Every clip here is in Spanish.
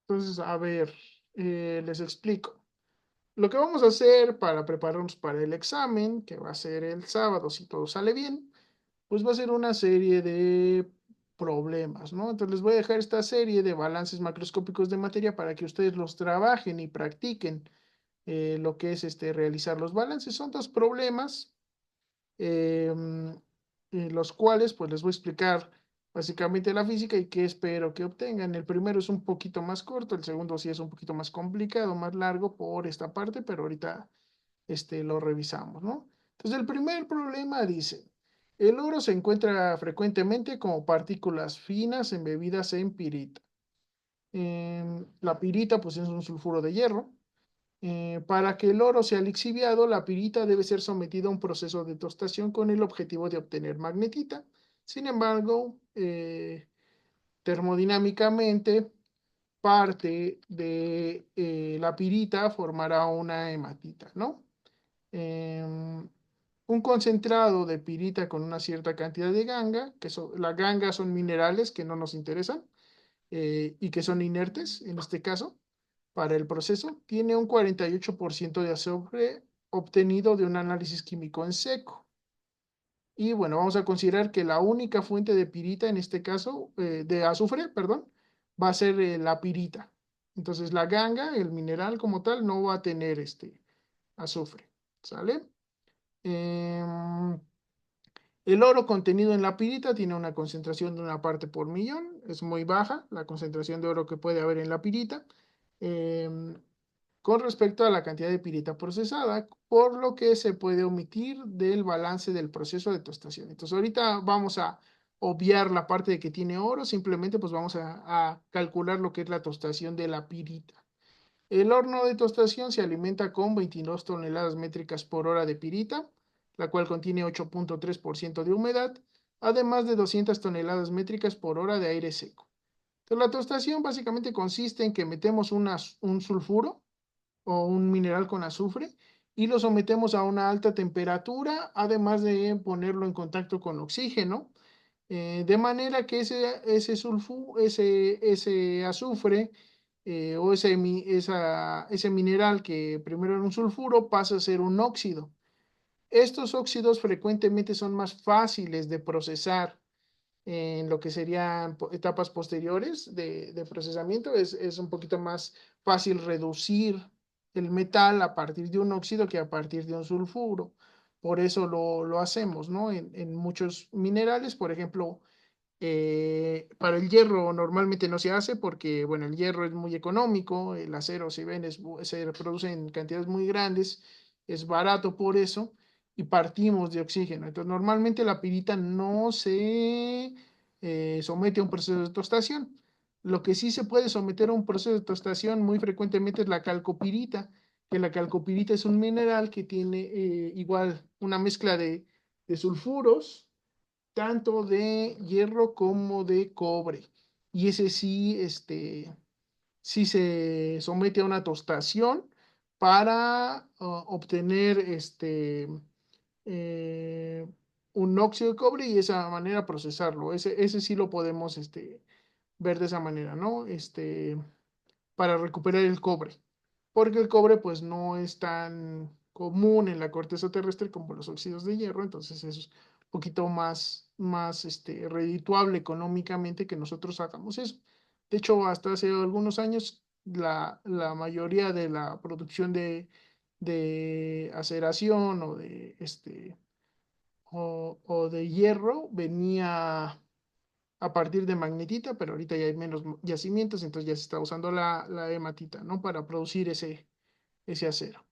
Entonces, a ver, les explico. Lo que vamos a hacer para prepararnos para el examen, que va a ser el sábado, si todo sale bien, pues va a ser una serie de problemas, ¿no? Entonces les voy a dejar esta serie de balances macroscópicos de materia para que ustedes los trabajen y practiquen lo que es realizar los balances. Son dos problemas los cuales pues les voy a explicar básicamente la física y qué espero que obtengan. El primero es un poquito más corto, el segundo sí es un poquito más complicado, más largo por esta parte, pero ahorita lo revisamos, ¿no? Entonces el primer problema dice, el oro se encuentra frecuentemente como partículas finas embebidas en pirita. La pirita pues es un sulfuro de hierro. Para que el oro sea lixiviado, la pirita debe ser sometida a un proceso de tostación con el objetivo de obtener magnetita. Sin embargo, termodinámicamente, parte de la pirita formará una hematita, ¿no? Un concentrado de pirita con una cierta cantidad de ganga, las gangas son minerales que no nos interesan y que son inertes en este caso para el proceso, tiene un 48% de azufre obtenido de un análisis químico en seco. Y bueno, vamos a considerar que la única fuente de pirita, en este caso, de azufre, perdón, va a ser la pirita. Entonces la ganga, el mineral como tal, no va a tener azufre. ¿Sale? Em, el oro contenido en la pirita tiene una concentración de una parte por millón, es muy baja la concentración de oro que puede haber en la pirita. Em, con respecto a la cantidad de pirita procesada, por lo que se puede omitir del balance del proceso de tostación. Entonces ahorita vamos a obviar la parte de que tiene oro, simplemente pues vamos a calcular lo que es la tostación de la pirita. El horno de tostación se alimenta con 22 toneladas métricas por hora de pirita, la cual contiene 8.3% de humedad, además de 200 toneladas métricas por hora de aire seco. Entonces, la tostación básicamente consiste en que metemos un sulfuro o un mineral con azufre y lo sometemos a una alta temperatura, además de ponerlo en contacto con oxígeno, de manera que ese azufre o ese mineral que primero era un sulfuro pasa a ser un óxido. Estos óxidos frecuentemente son más fáciles de procesar en lo que serían etapas posteriores de procesamiento. Es un poquito más fácil reducir el metal a partir de un óxido que a partir de un sulfuro. Por eso lo hacemos, ¿no? En muchos minerales, por ejemplo, para el hierro normalmente no se hace porque, bueno, el hierro es muy económico, el acero, si ven, se produce en cantidades muy grandes, es barato por eso, y partimos de oxígeno. Entonces, normalmente la pirita no se somete a un proceso de tostación. Lo que sí se puede someter a un proceso de tostación muy frecuentemente es la calcopirita, que la calcopirita es un mineral que tiene igual una mezcla de sulfuros tanto de hierro como de cobre. Y ese sí, sí se somete a una tostación para obtener eh, un óxido de cobre y de esa manera procesarlo. Ese sí lo podemos ver de esa manera, ¿no? Para recuperar el cobre. Porque el cobre pues no es tan común en la corteza terrestre como los óxidos de hierro, entonces es un poquito más redituable económicamente que nosotros hagamos eso. De hecho, hasta hace algunos años la mayoría de la producción de aceración o de hierro venía a partir de magnetita, pero ahorita ya hay menos yacimientos, entonces ya se está usando la hematita, ¿no? Para producir ese acero.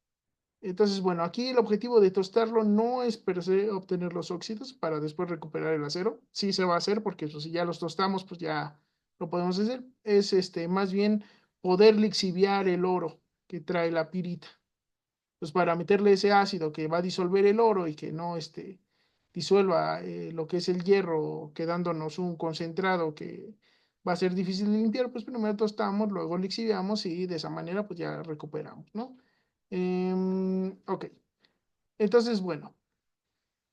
Entonces, bueno, aquí el objetivo de tostarlo no es per se obtener los óxidos para después recuperar el acero. Sí se va a hacer porque pues, si ya los tostamos, pues ya lo podemos hacer. Es más bien poder lixiviar el oro que trae la pirita. Pues para meterle ese ácido que va a disolver el oro y que no disuelva lo que es el hierro, quedándonos un concentrado que va a ser difícil de limpiar, pues primero tostamos, luego lixiviamos y de esa manera pues ya recuperamos, ¿no? Ok, entonces bueno,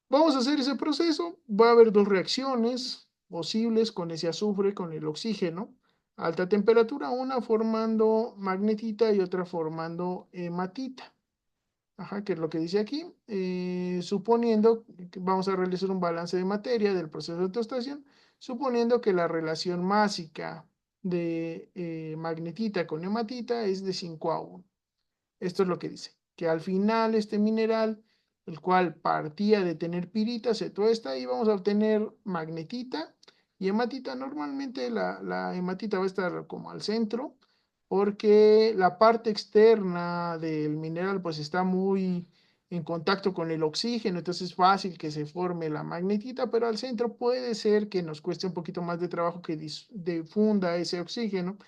vamos a hacer ese proceso. Va a haber dos reacciones posibles con ese azufre, con el oxígeno. a alta temperatura, una formando magnetita y otra formando hematita. Ajá, que es lo que dice aquí. Suponiendo que vamos a realizar un balance de materia del proceso de tostación, suponiendo que la relación másica de magnetita con hematita es de 5:1. Esto es lo que dice, que al final este mineral, el cual partía de tener pirita, se tuesta y vamos a obtener magnetita y hematita. Normalmente la hematita va a estar como al centro, porque la parte externa del mineral pues está muy en contacto con el oxígeno, entonces es fácil que se forme la magnetita, pero al centro puede ser que nos cueste un poquito más de trabajo que difunda ese oxígeno.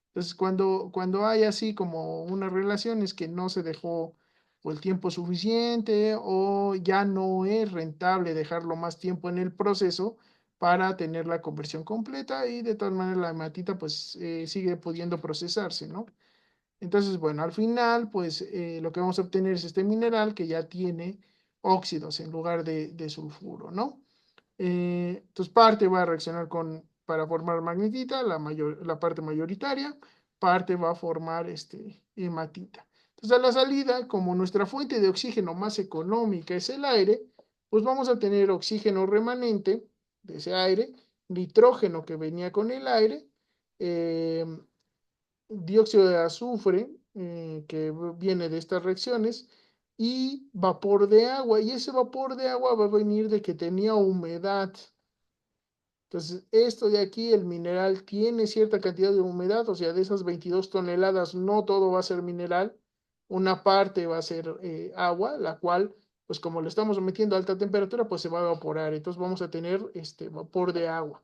Entonces, cuando hay así como unas relaciones que no se dejó o el tiempo suficiente o ya no es rentable dejarlo más tiempo en el proceso para tener la conversión completa, y de todas maneras la hematita pues sigue pudiendo procesarse, ¿no? Entonces, bueno, al final pues lo que vamos a obtener es este mineral que ya tiene óxidos en lugar de sulfuro, ¿no? Entonces, parte va a reaccionar para formar magnetita, la parte mayoritaria, parte va a formar hematita. Entonces, a la salida, como nuestra fuente de oxígeno más económica es el aire, pues vamos a tener oxígeno remanente de ese aire, nitrógeno que venía con el aire, eh, dióxido de azufre que viene de estas reacciones, y vapor de agua. Y ese vapor de agua va a venir de que tenía humedad. Entonces, esto de aquí, el mineral tiene cierta cantidad de humedad, o sea, de esas 22 toneladas, no todo va a ser mineral, una parte va a ser agua, la cual, pues como lo estamos metiendo a alta temperatura, pues se va a evaporar. Entonces vamos a tener este vapor de agua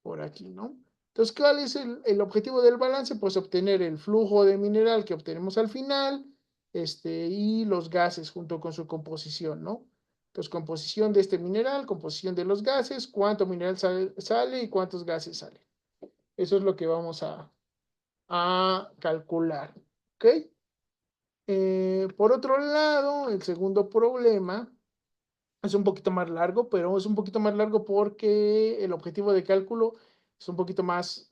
por aquí, ¿no? Entonces, ¿cuál es el objetivo del balance? Pues obtener el flujo de mineral que obtenemos al final, y los gases junto con su composición, ¿no? Entonces, composición de este mineral, composición de los gases, cuánto mineral sale y cuántos gases salen. Eso es lo que vamos a calcular, ¿ok? Por otro lado, el segundo problema es un poquito más largo, pero es un poquito más largo porque el objetivo de cálculo es un poquito más,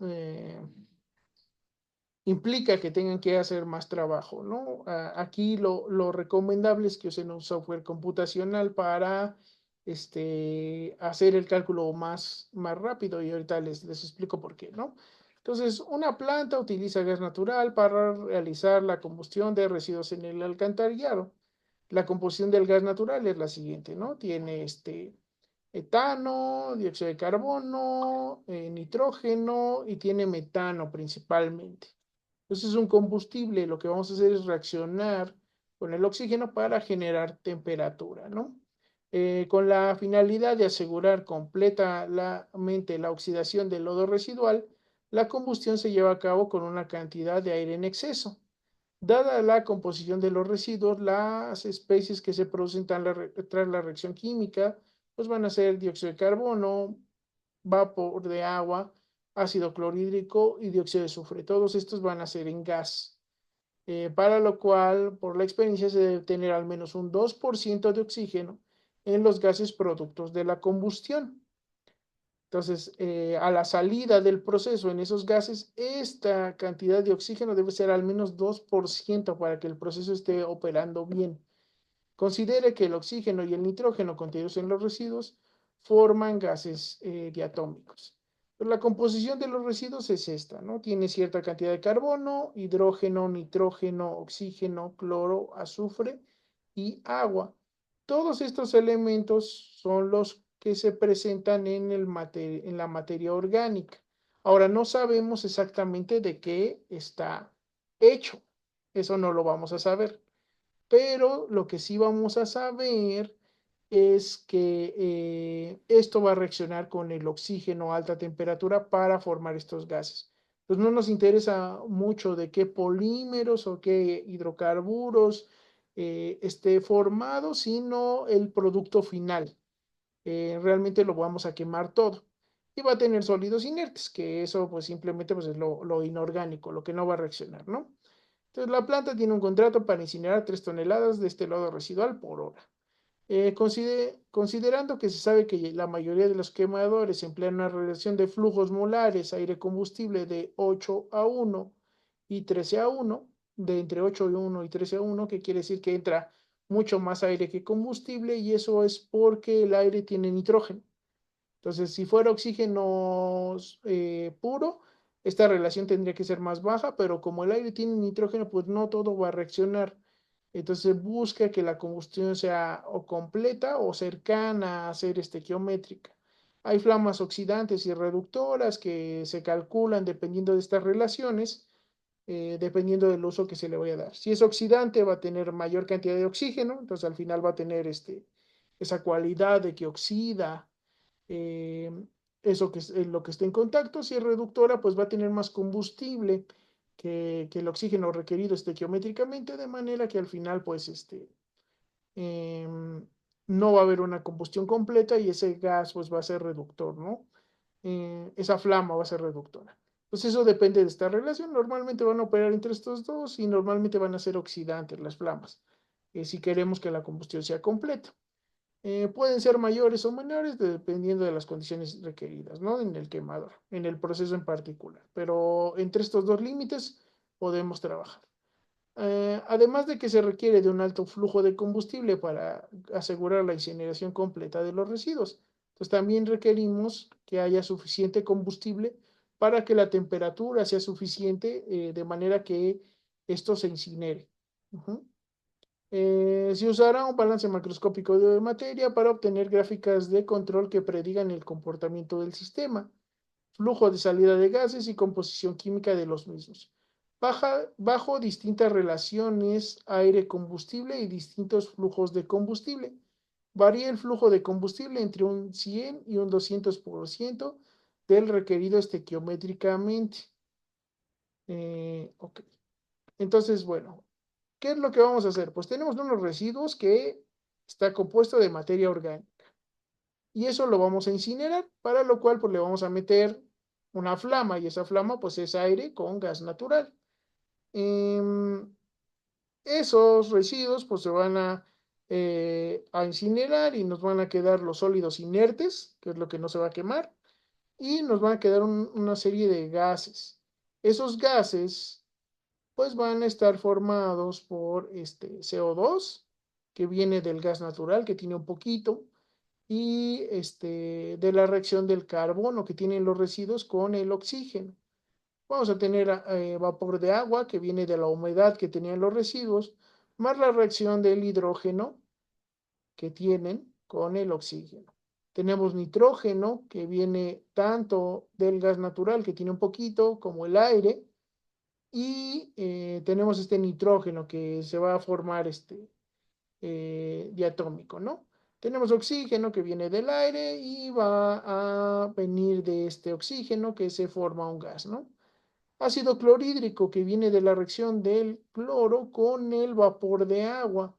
implica que tengan que hacer más trabajo, ¿no? Aquí lo recomendable es que usen un software computacional para hacer el cálculo más rápido, y ahorita les explico por qué, ¿no? Entonces, una planta utiliza gas natural para realizar la combustión de residuos en el alcantarillado. La composición del gas natural es la siguiente, ¿no? Tiene etano, dióxido de carbono, nitrógeno, y tiene metano principalmente. Entonces es un combustible, lo que vamos a hacer es reaccionar con el oxígeno para generar temperatura, ¿no? Con la finalidad de asegurar completamente la oxidación del lodo residual, la combustión se lleva a cabo con una cantidad de aire en exceso. Dada la composición de los residuos, las especies que se producen tras la reacción química, pues van a ser dióxido de carbono, vapor de agua, ácido clorhídrico y dióxido de azufre. Todos estos van a ser en gas, para lo cual, por la experiencia, se debe tener al menos un 2% de oxígeno en los gases productos de la combustión. Entonces, a la salida del proceso en esos gases, esta cantidad de oxígeno debe ser al menos 2% para que el proceso esté operando bien. Considere que el oxígeno y el nitrógeno contenidos en los residuos forman gases diatómicos. Pero la composición de los residuos es esta, ¿no? Tiene cierta cantidad de carbono, hidrógeno, nitrógeno, oxígeno, cloro, azufre y agua. Todos estos elementos son los que se presentan en la materia orgánica. Ahora, no sabemos exactamente de qué está hecho. Eso no lo vamos a saber. Pero lo que sí vamos a saber es que esto va a reaccionar con el oxígeno a alta temperatura para formar estos gases. Pues no nos interesa mucho de qué polímeros o qué hidrocarburos esté formado, sino el producto final. Realmente lo vamos a quemar todo. Y va a tener sólidos inertes, que eso pues simplemente pues, es lo inorgánico, lo que no va a reaccionar, ¿no? Entonces, la planta tiene un contrato para incinerar 3 toneladas de este lodo residual por hora. Considerando que se sabe que la mayoría de los quemadores emplean una relación de flujos molares aire-combustible de 8:1 y 13:1, de entre 8:1 y 13:1, que quiere decir que entra mucho más aire que combustible, y eso es porque el aire tiene nitrógeno. Entonces, si fuera oxígeno puro, esta relación tendría que ser más baja, pero como el aire tiene nitrógeno, pues no todo va a reaccionar. Entonces busca que la combustión sea o completa o cercana a ser estequiométrica. Hay flamas oxidantes y reductoras que se calculan dependiendo de estas relaciones, dependiendo del uso que se le vaya a dar. Si es oxidante, va a tener mayor cantidad de oxígeno, entonces al final va a tener esa cualidad de que oxida eh, eso que es lo que esté en contacto. Si es reductora, pues va a tener más combustible que el oxígeno requerido estequiométricamente, de manera que al final, pues, no va a haber una combustión completa y ese gas, pues, va a ser reductor, ¿no? Esa flama va a ser reductora. Pues eso depende de esta relación. Normalmente van a operar entre estos dos y normalmente van a ser oxidantes las flamas, si queremos que la combustión sea completa. Pueden ser mayores o menores dependiendo de las condiciones requeridas, ¿no? En el quemador, en el proceso en particular. Pero entre estos dos límites podemos trabajar. Además de que se requiere de un alto flujo de combustible para asegurar la incineración completa de los residuos. Entonces también requerimos que haya suficiente combustible para que la temperatura sea suficiente, de manera que esto se incinere. Ujú. Se usará un balance macroscópico de materia para obtener gráficas de control que predigan el comportamiento del sistema, flujo de salida de gases y composición química de los mismos, bajo distintas relaciones aire-combustible y distintos flujos de combustible. Varía el flujo de combustible entre un 100 y un 200% del requerido estequiométricamente. Ok. Entonces, bueno, ¿qué es lo que vamos a hacer? Pues tenemos unos residuos que está compuesto de materia orgánica y eso lo vamos a incinerar, para lo cual pues le vamos a meter una flama y esa flama pues es aire con gas natural. Em, Esos residuos pues se van a incinerar y nos van a quedar los sólidos inertes, que es lo que no se va a quemar, y nos van a quedar una serie de gases. Esos gases pues van a estar formados por este CO2, que viene del gas natural, que tiene un poquito, y de la reacción del carbono que tienen los residuos con el oxígeno. Vamos a tener vapor de agua, que viene de la humedad que tenían los residuos, más la reacción del hidrógeno que tienen con el oxígeno. Tenemos nitrógeno, que viene tanto del gas natural, que tiene un poquito, como el aire, y tenemos este nitrógeno que se va a formar diatómico, ¿no? Tenemos oxígeno que viene del aire y va a venir de este oxígeno que se forma un gas, ¿no? Ácido clorhídrico que viene de la reacción del cloro con el vapor de agua,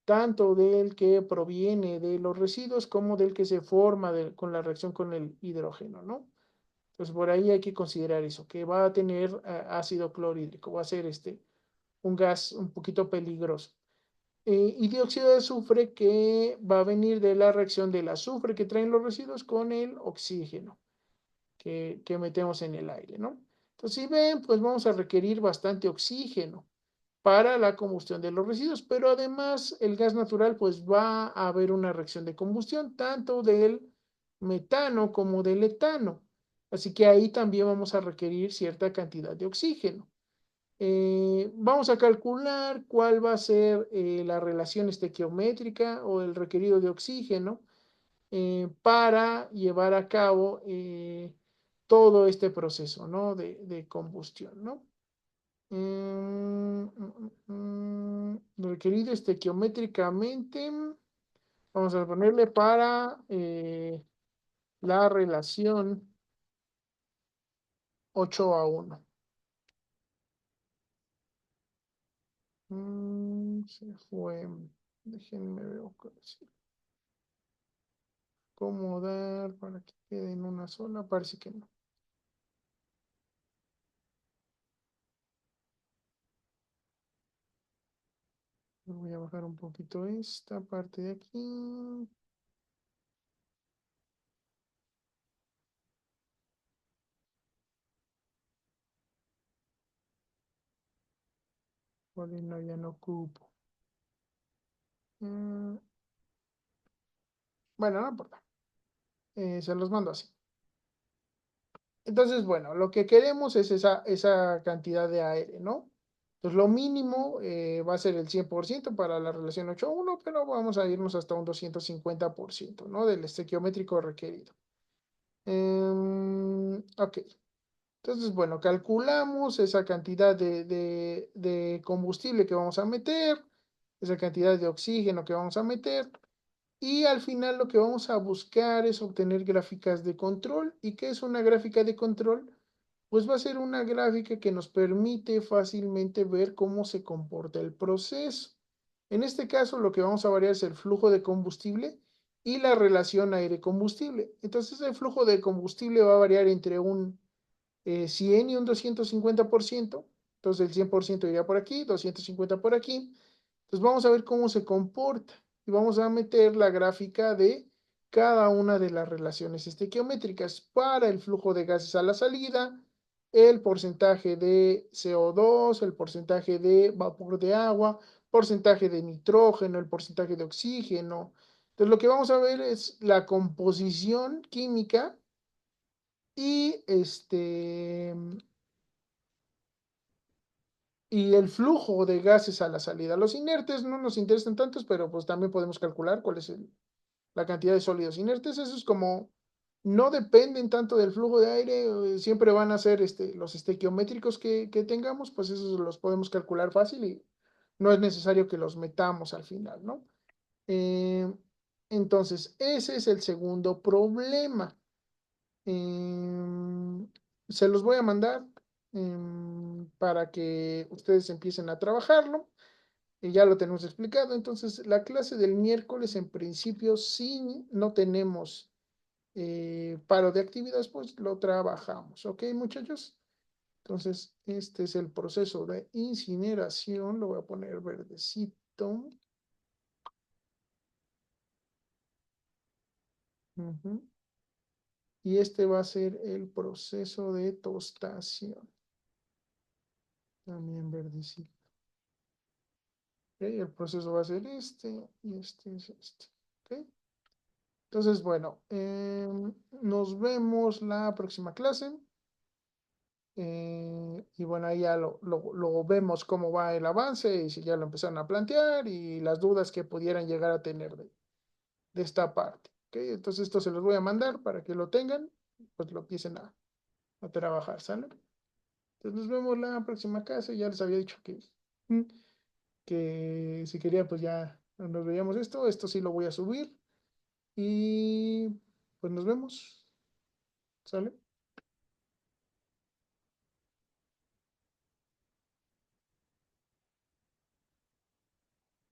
tanto del que proviene de los residuos como del que se forma con la reacción con el hidrógeno, ¿no? Entonces por ahí hay que considerar eso, que va a tener ácido clorhídrico, va a ser un gas un poquito peligroso. Y dióxido de azufre, que va a venir de la reacción del azufre que traen los residuos con el oxígeno que metemos en el aire, ¿no? Entonces, si ven, pues vamos a requerir bastante oxígeno para la combustión de los residuos, pero además el gas natural pues va a haber una reacción de combustión tanto del metano como del etano. Así que ahí también vamos a requerir cierta cantidad de oxígeno. Vamos a calcular cuál va a ser la relación estequiométrica o el requerido de oxígeno para llevar a cabo todo este proceso, ¿no? de combustión, ¿no? Requerido estequiométricamente, vamos a ponerle para la relación 8:1. Se fue. Déjenme ver acomodar para que quede en una sola. Parece que no. Voy a bajar un poquito esta parte de aquí. No, ya no ocupo. Mm, bueno, no importa. Se los mando así. Entonces, bueno, lo que queremos es esa cantidad de aire, ¿no? Pues lo mínimo va a ser el 100% para la relación 8:1, pero vamos a irnos hasta un 250%, ¿no? Del estequiométrico requerido. Ok. Entonces, bueno, calculamos esa cantidad de combustible que vamos a meter, esa cantidad de oxígeno que vamos a meter, y al final lo que vamos a buscar es obtener gráficas de control. ¿Y qué es una gráfica de control? Pues va a ser una gráfica que nos permite fácilmente ver cómo se comporta el proceso. En este caso, lo que vamos a variar es el flujo de combustible y la relación aire-combustible. Entonces, el flujo de combustible va a variar entre un 100 y un 250%. Entonces, el 100% iría por aquí, 250 por aquí. Entonces vamos a ver cómo se comporta y vamos a meter la gráfica de cada una de las relaciones estequiométricas para el flujo de gases a la salida, el porcentaje de CO2, el porcentaje de vapor de agua, porcentaje de nitrógeno, el porcentaje de oxígeno. Entonces lo que vamos a ver es la composición química y y el flujo de gases a la salida. Los inertes no nos interesan tantos, pero pues también podemos calcular cuál es la cantidad de sólidos inertes. Eso es como, no dependen tanto del flujo de aire, siempre van a ser los estequiométricos que tengamos, pues esos los podemos calcular fácil y no es necesario que los metamos al final, ¿no? Eh, entonces, ese es el segundo problema. Em, Se los voy a mandar para que ustedes empiecen a trabajarlo. Y ya lo tenemos explicado. Entonces, la clase del miércoles, en principio, si no tenemos paro de actividades, pues lo trabajamos. ¿Ok, muchachos? Entonces, este es el proceso de incineración. Lo voy a poner verdecito. Ujú. Y este va a ser el proceso de tostación. También verdecito. ¿Ok? El proceso va a ser este y este es este. ¿Ok? Entonces, bueno, nos vemos la próxima clase. Y bueno, ahí ya lo vemos cómo va el avance y si ya lo empezaron a plantear y las dudas que pudieran llegar a tener de esta parte. ¿Ok? Entonces, esto se los voy a mandar para que lo tengan, pues lo empiecen a trabajar, ¿sale? Entonces, nos vemos la próxima clase. Ya les había dicho mm, que si quería, pues ya nos veíamos esto. Esto sí lo voy a subir. Y pues nos vemos. ¿Sale?